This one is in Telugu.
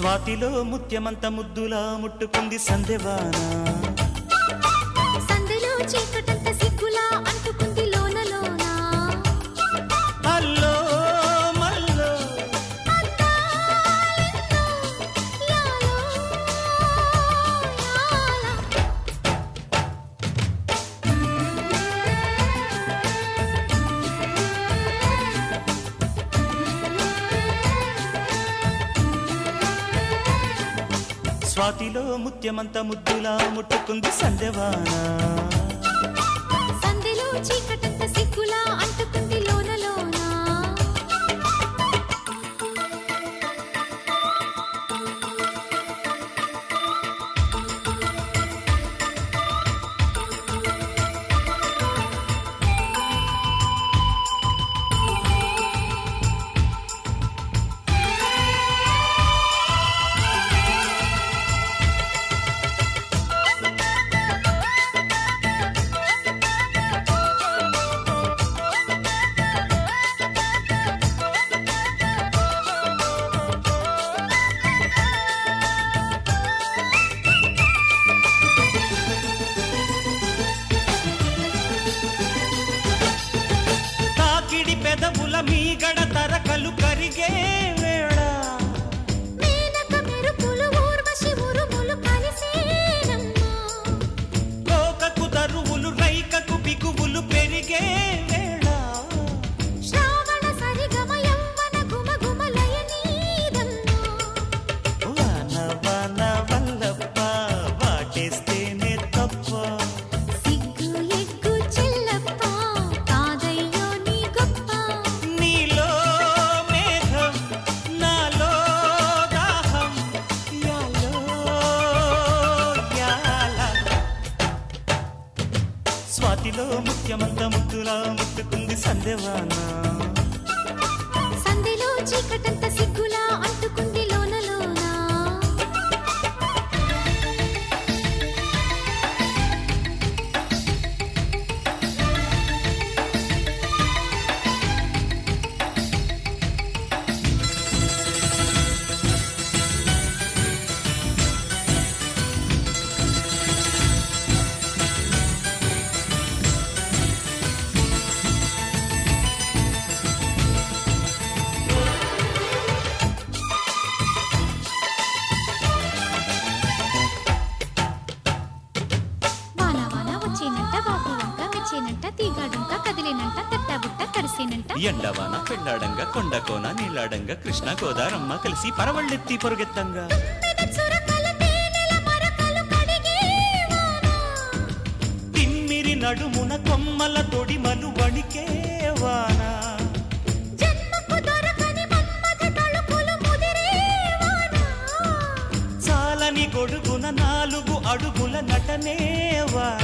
స్వాతిలో ముత్యమంత ముద్దులా ముట్టుకుంది సందెవాన సందెలో చీకటంత సిగ్గులా అంటుకుంది లోన లోన అల్లో మల్లో అందాలెన్నో యాలో యాలా స్వాతిలో ముత్యమంత ముద్దులా ముట్టుకుంది సందెవాన సందెలో చీకటంత సిగ్గులా అంటుకుంది లోన లోన తాకిడి పెదవుల మీగడ తరకలు కరిగే వేళ మేనక మెరుపులు ఊర్వశి ఉరుములు కలిసేనమ్మా కోకకు దరువులు రైకకు బిగువులు పెరిగే వేళ శ్రావణ సరిగమ యవ్వన గుమ గుమలయ నీదమ్మా వాన వాన వల్లప్ప వాటేస్తేనే తప్ప సిగ్గు ఎగ్గు చెల్లప్ప కాదయ్యో నీ గొప్ప నీలో మేఘం నాలో దాహం యాలో యాల స్వాతిలో ముత్యమంత ముద్దులా ముట్టుకుంది సందెవాన సందెలో చీకటంత సిగ్గులా అంటుకుంది లోన లోన వాన వాన వచ్చేనంట వాపు వంక మెచ్చేనంట తీగాడుంక కదిలేనంట తెట్టబుట్ట కరిసేనంట ఎండవాన పెళ్ళాడంగా కొండకోన నీలాడంగా కృష్ణ గోదారమ్మ కలిసి పరవళ్ళెత్తి పొరుగెత్తంగా పెద చురకల తేనెల మరకలు కడిగే వాన తిమ్మిరి నడుమున కొమ్మల తొడిమలు వణికే వాన జన్మకు దొరకని మన్మథ తళుకులు ముదిరే వాన చాలని గొడుగున 4 అడుగుల నటనే వాన